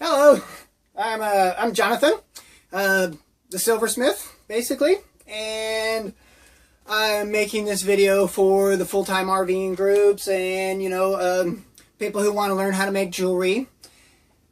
Hello, I'm Jonathan, the silversmith, basically, and I'm making this video for the full-time RVing groups and, people who want to learn how to make jewelry.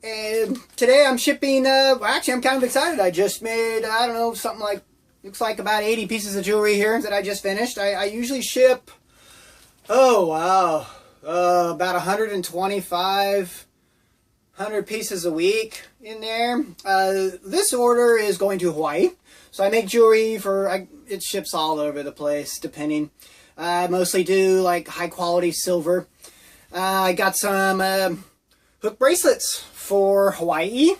And today I'm shipping, actually I'm kind of excited. I just made, I don't know, something like, looks like about 80 pieces of jewelry here that I just finished. I usually ship, about 125 100 pieces a week in there. This order is going to Hawaii. So I make jewelry it ships all over the place, depending. I mostly do like high quality silver. I got some hook bracelets for Hawaii.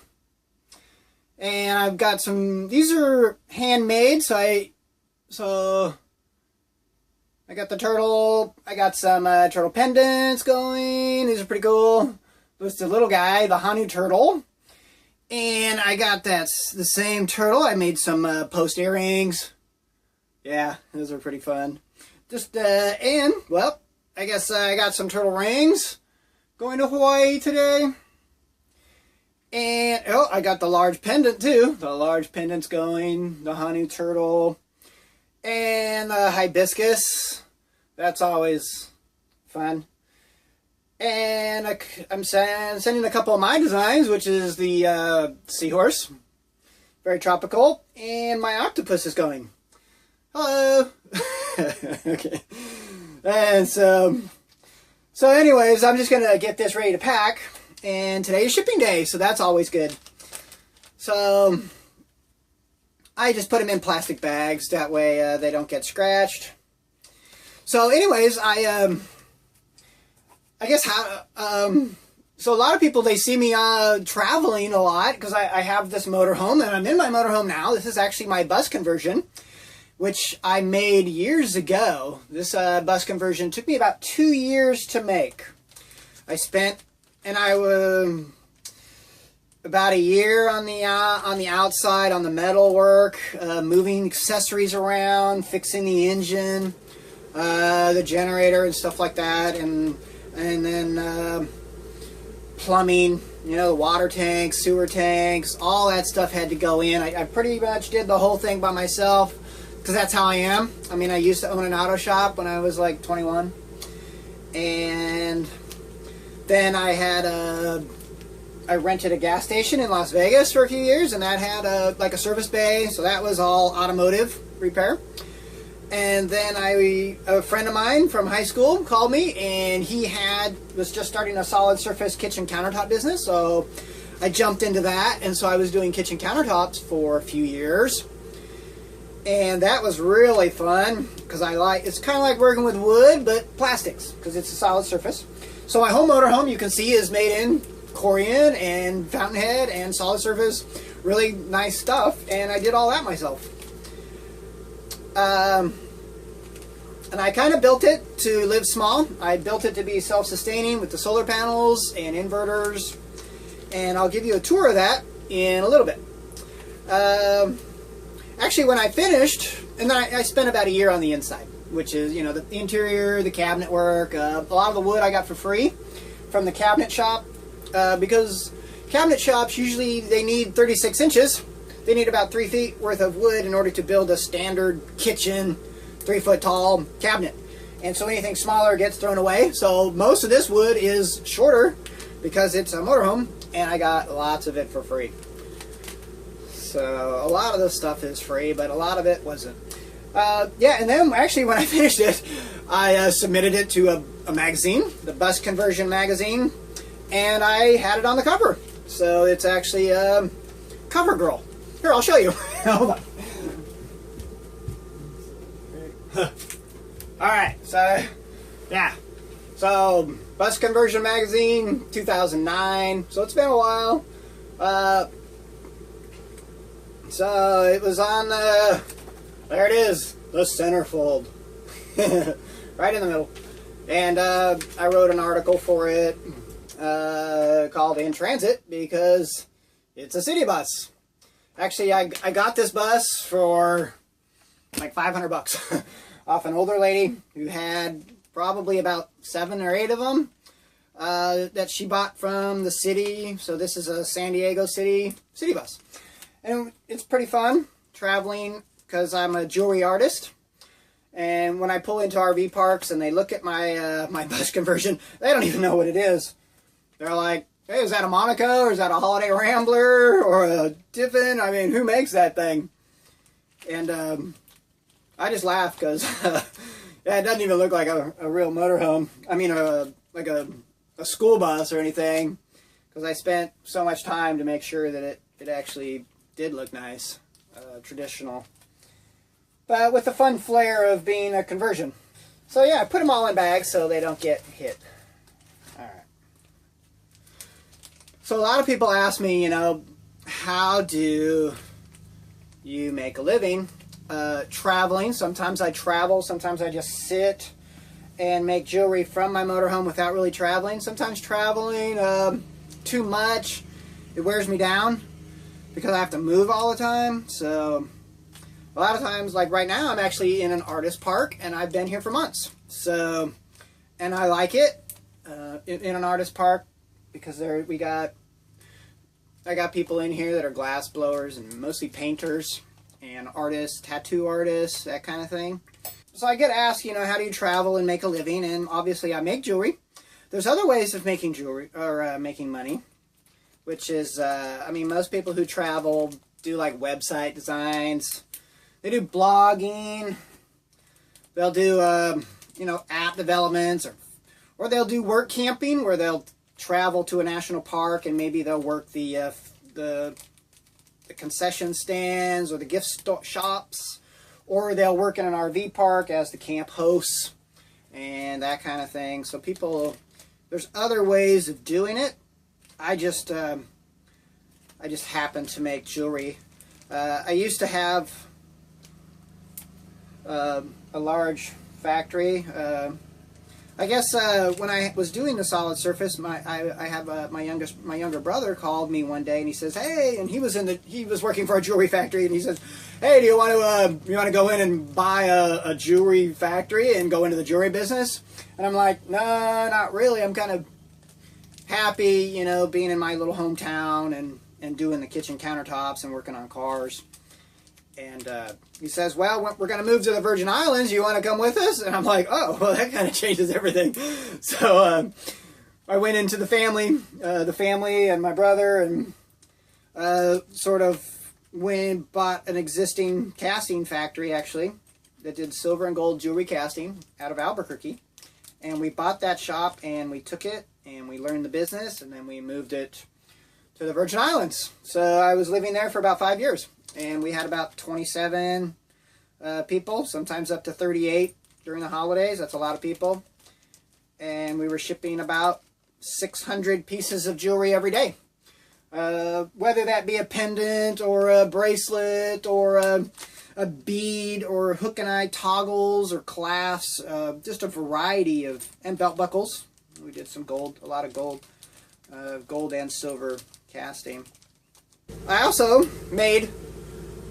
And I've got some, these are handmade, so I got the turtle. I got some turtle pendants going. These are pretty cool. It's the little guy, the Hanu turtle. And I got the same turtle. I made some post earrings. Yeah, those are pretty fun. I guess I got some turtle rings going to Hawaii today. And, I got the large pendant too. The large pendant's going, the Hanu turtle. And the hibiscus. That's always fun. And I'm sending a couple of my designs, which is the seahorse, very tropical, and my octopus is going. Hello. Okay. And so anyways, I'm just gonna get this ready to pack, and today is shipping day, so that's always good. So I just put them in plastic bags, that way they don't get scratched. So anyways, so a lot of people, they see me traveling a lot because I have this motorhome, and I'm in my motorhome now. This is actually my bus conversion, which I made years ago. This bus conversion took me about 2 years to make. I spent about a year on the outside, on the metal work, moving accessories around, fixing the engine, the generator and stuff like that, and then plumbing, the water tanks, sewer tanks, all that stuff had to go in. I pretty much did the whole thing by myself because that's how I am. I mean, I used to own an auto shop when I was like 21. And then I rented a gas station in Las Vegas for a few years, and that had a service bay, so that was all automotive repair. And then a friend of mine from high school called me, and he was just starting a solid surface kitchen countertop business, so I jumped into that, and so I was doing kitchen countertops for a few years, and that was really fun because it's kind of like working with wood but plastics because it's a solid surface. So my whole motorhome, you can see, is made in Corian and Fountainhead and solid surface, really nice stuff, and I did all that myself. And I kind of built it to live small. I built it to be self-sustaining with the solar panels and inverters, and I'll give you a tour of that in a little bit. Actually, when I finished, and then I spent about a year on the inside, which is, the interior, the cabinet work, a lot of the wood I got for free from the cabinet shop, because cabinet shops, usually they need 36 inches. They need about 3 feet worth of wood in order to build a standard kitchen 3-foot tall cabinet. And so anything smaller gets thrown away. So most of this wood is shorter because it's a motorhome, and I got lots of it for free. So a lot of this stuff is free, but a lot of it wasn't. And then actually when I finished it, I submitted it to a magazine, the Bus Conversion magazine, and I had it on the cover. So it's actually Cover Girl. Here, I'll show you. Hold on. Alright, so, yeah. So, Bus Conversion Magazine, 2009. So, it's been a while. So, it was on there it is, the centerfold. Right in the middle. And I wrote an article for it called In Transit because it's a city bus. Actually, I got this bus for like $500 off an older lady who had probably about 7 or 8 of them. that she bought from the city. So this is a San Diego city bus. And it's pretty fun traveling because I'm a jewelry artist. And when I pull into RV parks and they look at my my bus conversion, they don't even know what it is. They're like, hey, is that a Monaco, or is that a Holiday Rambler, or a Tiffin? I mean, who makes that thing? And I just laugh because yeah, it doesn't even look like a real motorhome. I mean, like a school bus or anything, because I spent so much time to make sure that it actually did look nice, traditional, but with the fun flair of being a conversion. So yeah, I put them all in bags so they don't get hit. All right. So a lot of people ask me, you know, how do you make a living traveling? Sometimes I travel, sometimes I just sit and make jewelry from my motorhome without really traveling. Sometimes traveling too much, it wears me down because I have to move all the time. So a lot of times, like right now, I'm actually in an artist park and I've been here for months. So, and I like it in an artist park because I got people in here that are glass blowers and mostly painters and artists, tattoo artists, that kind of thing. So I get asked, you know, how do you travel and make a living? And obviously I make jewelry. There's other ways of making jewelry, or making money, which is, I mean, most people who travel do like website designs. They do blogging. They'll do, you know, app developments, or they'll do work camping, where they'll travel to a national park and maybe they'll work the concession stands or the gift shops. Or they'll work in an RV park as the camp hosts and that kind of thing. So people, there's other ways of doing it. I just happen to make jewelry. I used to have a large factory. I guess when I was doing the solid surface, my younger brother called me one day and he says, "Hey," and he was working for a jewelry factory, and he says, "Hey, do you want to go in and buy a jewelry factory and go into the jewelry business?" And I'm like, "No, not really. I'm kind of happy, you know, being in my little hometown and doing the kitchen countertops and working on cars." And he says, "Well, we're going to move to the Virgin Islands. You want to come with us?" And I'm like, "Oh, well, that kind of changes everything." So I went into the family and my brother, and sort of bought an existing casting factory, actually, that did silver and gold jewelry casting out of Albuquerque. And we bought that shop, and we took it, and we learned the business, and then we moved it to the Virgin Islands. So I was living there for about 5 years. And we had about 27 people, sometimes up to 38 during the holidays. That's a lot of people. And we were shipping about 600 pieces of jewelry every day. Whether that be a pendant or a bracelet or a bead or hook and eye toggles or clasps, just a variety and belt buckles. We did some gold, a lot of gold and silver casting. I also made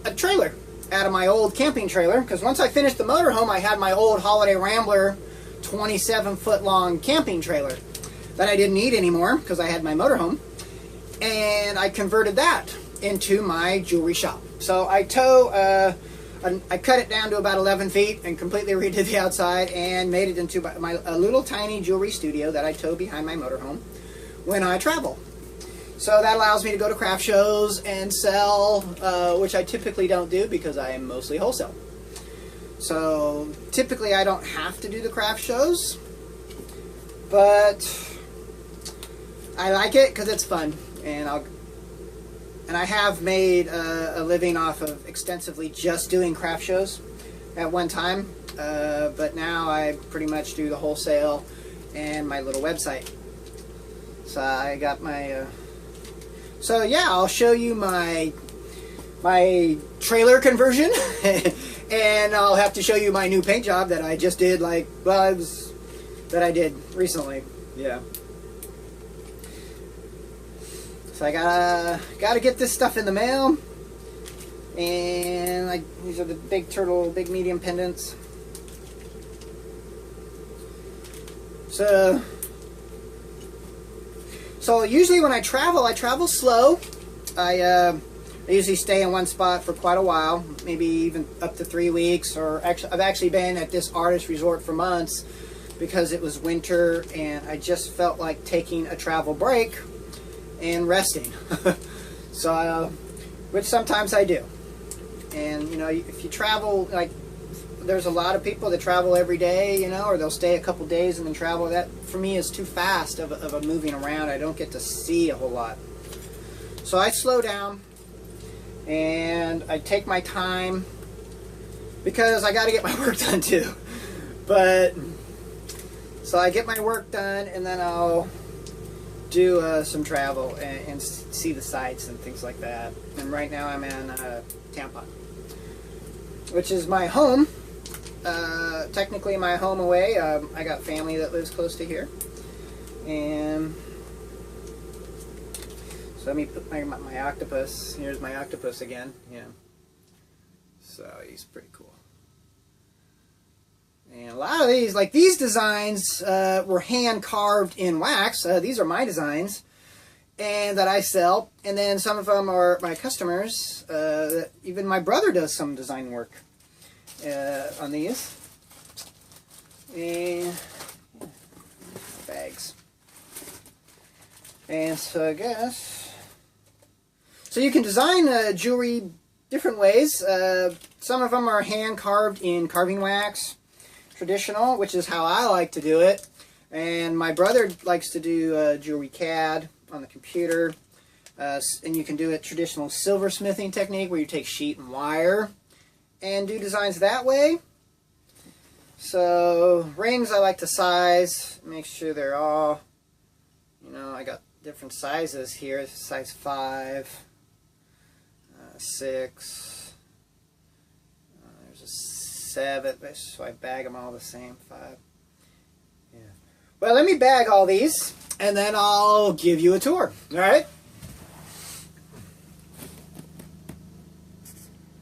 a trailer out of my old camping trailer, because once I finished the motorhome, I had my old Holiday Rambler 27-foot long camping trailer that I didn't need anymore because I had my motorhome, and I converted that into my jewelry shop. So I cut it down to about 11 feet and completely redid the outside and made it into a little tiny jewelry studio that I tow behind my motorhome when I travel. So that allows me to go to craft shows and sell, which I typically don't do because I am mostly wholesale. So typically I don't have to do the craft shows, but I like it because it's fun, and I have made a living off of extensively just doing craft shows at one time, but now I pretty much do the wholesale and my little website. So I got my so yeah, I'll show you my trailer conversion and I'll have to show you my new paint job that I just did, that I did recently. Yeah. So I gotta get this stuff in the mail, and these are the big medium pendants. So So usually when I travel slow. I usually stay in one spot for quite a while, maybe even up to 3 weeks. Or actually, I've actually been at this artist resort for months because it was winter and I just felt like taking a travel break and resting. So, which sometimes I do. And you know, if you travel, like, there's a lot of people that travel every day, you know, or they'll stay a couple days and then travel. That for me is too fast of a moving around. I don't get to see a whole lot. So I slow down and I take my time because I got to get my work done too. But so I get my work done and then I'll do some travel and see the sights and things like that. And right now I'm in Tampa, which is my home. Technically my home away. I got family that lives close to here. And so let me put my octopus. Here's my octopus again. Yeah. So he's pretty cool. And a lot of these, like these designs, were hand carved in wax. These are my designs, and that I sell. And then some of them are my customers. Even my brother does some design work on these. And bags. And so I guess. So you can design jewelry different ways. Some of them are hand carved in carving wax, traditional, which is how I like to do it. And my brother likes to do jewelry CAD on the computer. And you can do it traditional silversmithing technique where you take sheet and wire and do designs that way. So rings I like to size, make sure they're all, you know, I got different sizes here, size 5. 6, there's a 7, so I bag them all the same, 5. Yeah. Well, let me bag all these, and then I'll give you a tour. All right?